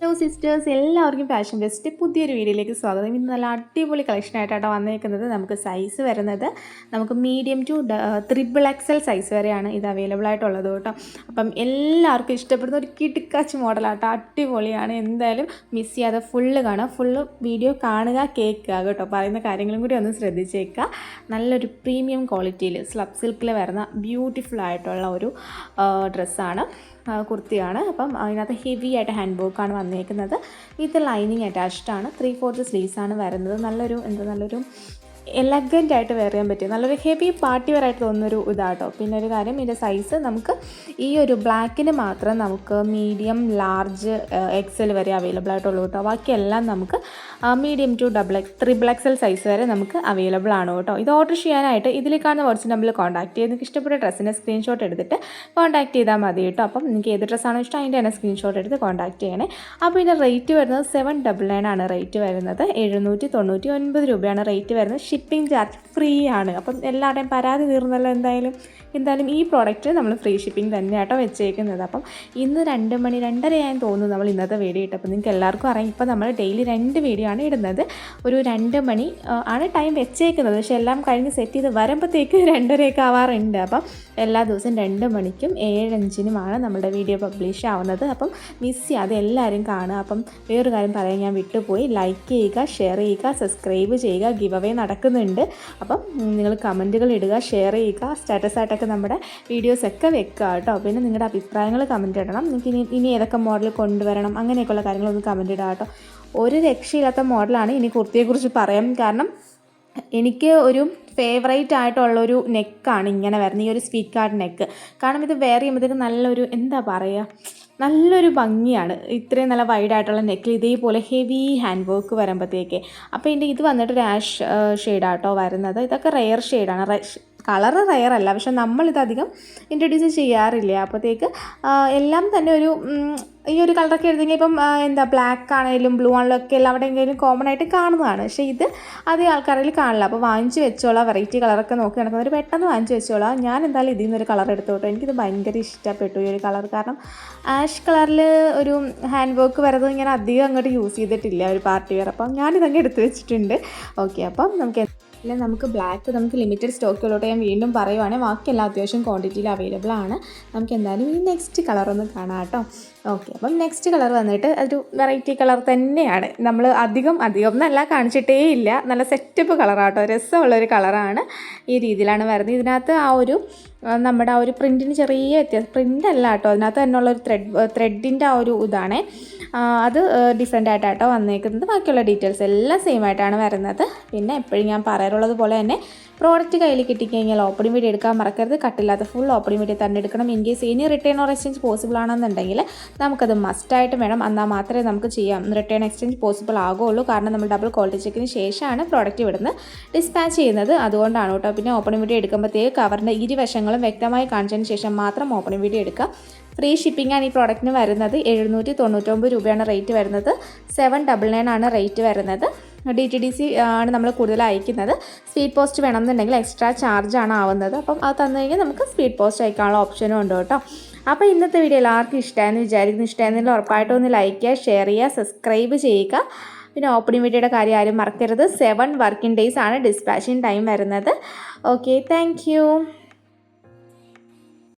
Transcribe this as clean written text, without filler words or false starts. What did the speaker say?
Hello sisters, എല്ലാവർക്കും fashion best പുതിയൊരു വീഡിയോയിലേക്ക് സ്വാഗതം. ഇന്ന് നല്ല അടിപൊളി കളക്ഷനായിട്ടാണ് വന്നേക്കുന്നത്. നമുക്ക് സൈസ് വരുന്നത് നമുക്ക് മീഡിയം ടു XXL സൈസ് വരെയാണ് ഇത് അവൈലബിൾ ആയിട്ടുള്ളത് കേട്ടോ. അപ്പം എല്ലാവർക്കും ഇഷ്ടപ്പെടുന്ന ഒരു കിടുക്കാച്ച് മോഡലാട്ടോ, അടിപൊളിയാണ്. എന്തായാലും മിസ് ചെയ്യാതെ ഫുള്ള് കാണുക, ഫുള്ള് വീഡിയോ കാണുക, കേൾക്കുക കേട്ടോ. പറയുന്ന കാര്യങ്ങളും കൂടി ഒന്ന് ശ്രദ്ധിച്ചേക്കുക. നല്ലൊരു പ്രീമിയം ക്വാളിറ്റിയിൽ സ്ലബ് സിൽക്കിൽ വരുന്ന ബ്യൂട്ടിഫുൾ ആയിട്ടുള്ള ഒരു ഡ്രസ്സാണ്, കുർത്തിയാണ്. അപ്പം അതിനകത്ത് ഹെവി ആയിട്ട് ഹാൻഡ് വർക്കാണ് വന്നേക്കുന്നത്. ഇത് ലൈനിങ് അറ്റാച്ച്ഡ് ആണ്. 3/4 സ്ലീവ്സാണ് വരുന്നത്. നല്ലൊരു എലഗൻ്റ് ആയിട്ട് വെയർ ചെയ്യാൻ പറ്റും. നല്ലൊരു ഹെവി പാർട്ടി വെയർ ആയിട്ട് തോന്നുന്നൊരു ഇതാട്ടോ. പിന്നെ ഒരു കാര്യം, ഇതിൻ്റെ സൈസ് നമുക്ക് ഈ ഒരു ബ്ലാക്കിന് മാത്രം നമുക്ക് മീഡിയം, ലാർജ്, XL വരെ അവൈലബിൾ ആയിട്ടുള്ളൂ കേട്ടോ. ബാക്കിയെല്ലാം നമുക്ക് മീഡിയം ടു XXL സൈസ് വരെ നമുക്ക് അവൈലബിൾ ആണ് കേട്ടോ. ഇത് ഓർഡർ ചെയ്യാനായിട്ട് ഇതിൽ കാണുന്ന വാട്സ്ആപ്പ് നമ്പറിൽ കോൺടാക്ട് ചെയ്ത് നിങ്ങൾക്ക് ഇഷ്ടപ്പെട്ട ഡ്രസ്സിൻ്റെ സ്ക്രീൻഷോട്ട് എടുത്തിട്ട് കോൺടാക്ട് ചെയ്താൽ മതി കേട്ടോ. അപ്പം നിങ്ങൾക്ക് ഏത് ഡ്രസ്സാണോ ഇഷ്ടം അതിൻ്റെ തന്നെ സ്ക്രീൻഷോട്ട് എടുത്ത് കോൺടാക്ട് ചെയ്യണേ. അപ്പോൾ ഇതിൻ്റെ റേറ്റ് വരുന്നത് 799 ആണ് റേറ്റ് വരുന്നത്. 799 രൂപയാണ് റേറ്റ് വരുന്നത്. ഷിപ്പിംഗ് ചാർജ് ഫ്രീ ആണ്. അപ്പം എല്ലാവരുടെയും പരാതി തീർന്നല്ലോ. എന്തായാലും ഈ പ്രോഡക്റ്റ് നമ്മൾ ഫ്രീ ഷിപ്പിംഗ് തന്നെയാട്ടോ വെച്ചേക്കുന്നത്. അപ്പം ഇന്ന് 2 മണി 2:30 ആയെന്ന് തോന്നുന്നു നമ്മൾ ഇന്നത്തെ വീഡിയോ ഇട്ടപ്പോൾ. നിങ്ങൾക്ക് എല്ലാവർക്കും അറിയാം, ഇപ്പോൾ നമ്മൾ ഡെയിലി 2 വീഡിയോ ആണ് ഇടുന്നത്. ഒരു 2 മണി ആണ് ടൈം വെച്ചേക്കുന്നത്. പക്ഷേ എല്ലാം കഴിഞ്ഞ് സെറ്റ് ചെയ്ത് വരുമ്പോഴത്തേക്ക് 2:30 ആവാറുണ്ട്. അപ്പം എല്ലാ ദിവസവും 2 മണിക്കും 7:05-നുമാണ് നമ്മുടെ വീഡിയോ പബ്ലിഷ് ആവുന്നത്. അപ്പം മിസ് ചെയ്യാതെ എല്ലാവരും കാണുക. അപ്പം വേറൊരു കാര്യം പറയാൻ ഞാൻ വിട്ടുപോയി, ലൈക്ക് ചെയ്യുക, ഷെയർ ചെയ്യുക, സബ്സ്ക്രൈബ് ചെയ്യുക. ഗിവ് അവേ നടക്കുന്നുണ്ട്. അപ്പം നിങ്ങൾ കമൻറ്റുകൾ ഇടുക, ഷെയർ ചെയ്യുക, സ്റ്റാറ്റസായിട്ടൊക്കെ നമ്മുടെ വീഡിയോസൊക്കെ വെക്കുക കേട്ടോ. പിന്നെ നിങ്ങളുടെ അഭിപ്രായങ്ങൾ കമൻറ്റ് ഇടണം. നിങ്ങൾക്ക് ഇനി ഏതൊക്കെ മോഡൽ കൊണ്ടുവരണം അങ്ങനെയൊക്കെയുള്ള കാര്യങ്ങളൊന്ന് കമൻറ്റ് ഇടുക കേട്ടോ. ഒരു രക്ഷയില്ലാത്ത മോഡലാണ്. ഇനി കുർത്തിയെക്കുറിച്ച് പറയാം. കാരണം എനിക്ക് ഒരു ഫേവറേറ്റ് ആയിട്ടുള്ളൊരു നെക്കാണ് ഇങ്ങനെ വരുന്നത്, ഈ ഒരു സ്വീറ്റ് കാർഡ് നെക്ക്. കാരണം ഇത് വെയർ ചെയ്യുമ്പോഴത്തേക്ക് നല്ലൊരു നല്ലൊരു ഭംഗിയാണ്. ഇത്രയും നല്ല വൈഡായിട്ടുള്ള നെക്കിൽ ഇതേപോലെ ഹെവി ഹാൻഡ് വർക്ക് വരുമ്പോഴത്തേക്ക്. അപ്പോൾ ഇത് വന്നിട്ടൊരു ആഷ് ഷെയ്ഡാട്ടോ വരുന്നത്. ഇതൊക്കെ റെയർ ഷെയ്ഡാണ്. കളറ് റെയർ അല്ല, പക്ഷെ നമ്മളിതധികം ഇൻട്രൊഡ്യൂസ് ചെയ്യാറില്ല. അപ്പോഴത്തേക്ക് എല്ലാം തന്നെ ഈ ഒരു കളറൊക്കെ എടുത്തെങ്കിൽ ഇപ്പം ബ്ലാക്ക് ആണെങ്കിലും ബ്ലൂ ആണെങ്കിലും ഒക്കെ എല്ലാവിടെയെങ്കിലും കോമൺ ആയിട്ട് കാണുന്നതാണ്. പക്ഷേ ഇത് അധികം ആൾക്കാരിൽ കാണില്ല. അപ്പോൾ വാങ്ങിച്ച് വെച്ചോളാം. വെറൈറ്റി കളറൊക്കെ നോക്കി നടക്കുന്നവർ പെട്ടെന്ന് വാങ്ങിച്ച് വെച്ചോളാം. ഞാൻ എന്തായാലും ഇതിൽ നിന്നൊരു കളർ എടുത്തോട്ടോ. എനിക്കിത് ഭയങ്കര ഇഷ്ടപ്പെട്ടു ഈ ഒരു കളർ. കാരണം ആഷ് കളറിൽ ഒരു ഹാൻഡ് വർക്ക് വരുന്നത് ഞാൻ അധികം അങ്ങോട്ട് യൂസ് ചെയ്തിട്ടില്ല ഒരു പാർട്ടി വെയർ. അപ്പം ഞാനിതങ്ങ് എടുത്ത് വെച്ചിട്ടുണ്ട്. ഓക്കെ, അപ്പം നമുക്ക് ബ്ലാക്ക് നമുക്ക് ലിമിറ്റഡ് സ്റ്റോക്കുകളോട്ട് ഞാൻ വീണ്ടും പറയുവാണെങ്കിൽ ബാക്കിയെല്ലാം അത്യാവശ്യം ക്വാണ്ടിറ്റിയിൽ അവൈലബിൾ ആണ്. നമുക്ക് എന്തായാലും ഈ നെക്സ്റ്റ് കളറൊന്ന് കാണാം കേട്ടോ. ഓക്കെ, അപ്പം നെക്സ്റ്റ് കളർ വന്നിട്ട് ഒരു വെറൈറ്റി കളർ തന്നെയാണ്. നമ്മൾ അധികം എന്നല്ല കാണിച്ചിട്ടേ ഇല്ല. നല്ല സെറ്റപ്പ് കളറാട്ടോ, രസമുള്ളൊരു കളറാണ്. ഈ രീതിയിലാണ് വരുന്നത്. ഇതിനകത്ത് നമ്മുടെ ആ ഒരു പ്രിൻറ്റിന് ചെറിയ വ്യത്യാസം, പ്രിൻ്റ് അല്ല കേട്ടോ, അതിനകത്ത് തന്നെയുള്ളൊരു ത്രെഡിൻ്റെ ആ ഒരു ഇതാണ്. അത് ഡിഫറെൻ്റ് ആയിട്ടാട്ടോ വന്നേക്കുന്നത്. ബാക്കിയുള്ള ഡീറ്റെയിൽസ് എല്ലാം സെയിം ആയിട്ടാണ് വരുന്നത്. പിന്നെ എപ്പോഴും ഞാൻ പറയാറുള്ളത് പോലെ തന്നെ പ്രോഡക്റ്റ് കയ്യിൽ കിട്ടിക്കഴിഞ്ഞാൽ ഓപ്പണിംഗ് വീഡിയോ എടുക്കാൻ മറക്കരുത്. കട്ടില്ലാത്ത ഫുൾ ഓപ്പണിംഗ് വീഡിയോ തന്നെ എടുക്കണം. ഇൻ കേസ് ഇനി റിട്ടേൺ ഓർ എക്സ്ചേഞ്ച് പോസിബിൾ ആണെന്നുണ്ടെങ്കിൽ നമുക്കത് മസ്റ്റായിട്ട് വേണം. എന്നാൽ മാത്രമേ നമുക്ക് റിട്ടേൺ എക്സ്ചേഞ്ച് പോസിബിൾ ആകുള്ളൂ. കാരണം നമ്മൾ ഡബിൾ ക്വാളിറ്റി ചെക്കിന് ശേഷമാണ് പ്രോഡക്റ്റ് ഇവിടുന്ന് ഡിസ്പാച്ച് ചെയ്യുന്നത്. അതുകൊണ്ടാണ് കേട്ടോ. പിന്നെ ഓപ്പണിംഗ് വീഡിയോ എടുക്കുമ്പോഴത്തേക്ക് കവറിൻ്റെ ഇരുവശങ്ങളും വ്യക്തമായി കാണിച്ചതിന് ശേഷം മാത്രം ഓപ്പണിംഗ് വീഡിയോ എടുക്കുക. ഫ്രീ ഷിപ്പിംഗ് ആണ് ഈ പ്രോഡക്റ്റിന് വരുന്നത്. 799 രൂപയാണ് റേറ്റ് വരുന്നത്. 799 ആണ് റേറ്റ് വരുന്നത്. DTDC ആണ് നമ്മൾ കൂടുതൽ അയക്കുന്നത്. സ്പീഡ് പോസ്റ്റ് വേണമെന്നുണ്ടെങ്കിൽ എക്സ്ട്രാ ചാർജാണ് ആവുന്നത്. അപ്പം അത് തന്നു കഴിഞ്ഞാൽ നമുക്ക് സ്പീഡ് പോസ്റ്റ് അയക്കാനുള്ള ഓപ്ഷനും ഉണ്ട് കേട്ടോ. അപ്പോൾ ഇന്നത്തെ വീഡിയോ എല്ലാവർക്കും ഇഷ്ടമായെന്ന് വിചാരിക്കുന്നു. ഇഷ്ടമായെങ്കിൽ ഉറപ്പായിട്ടും ഒന്ന് ലൈക്ക് ചെയ്യുക, ഷെയർ ചെയ്യുക, സബ്സ്ക്രൈബ് ചെയ്യുക. പിന്നെ ഓപ്പണിംഗ് വീഡിയോയുടെ കാര്യം ആരും മറക്കരുത്. 7 വർക്കിംഗ് ഡേയ്സ് ആണ് ഡിസ്പാച്ചിങ് ടൈം വരുന്നത്. Okay, thank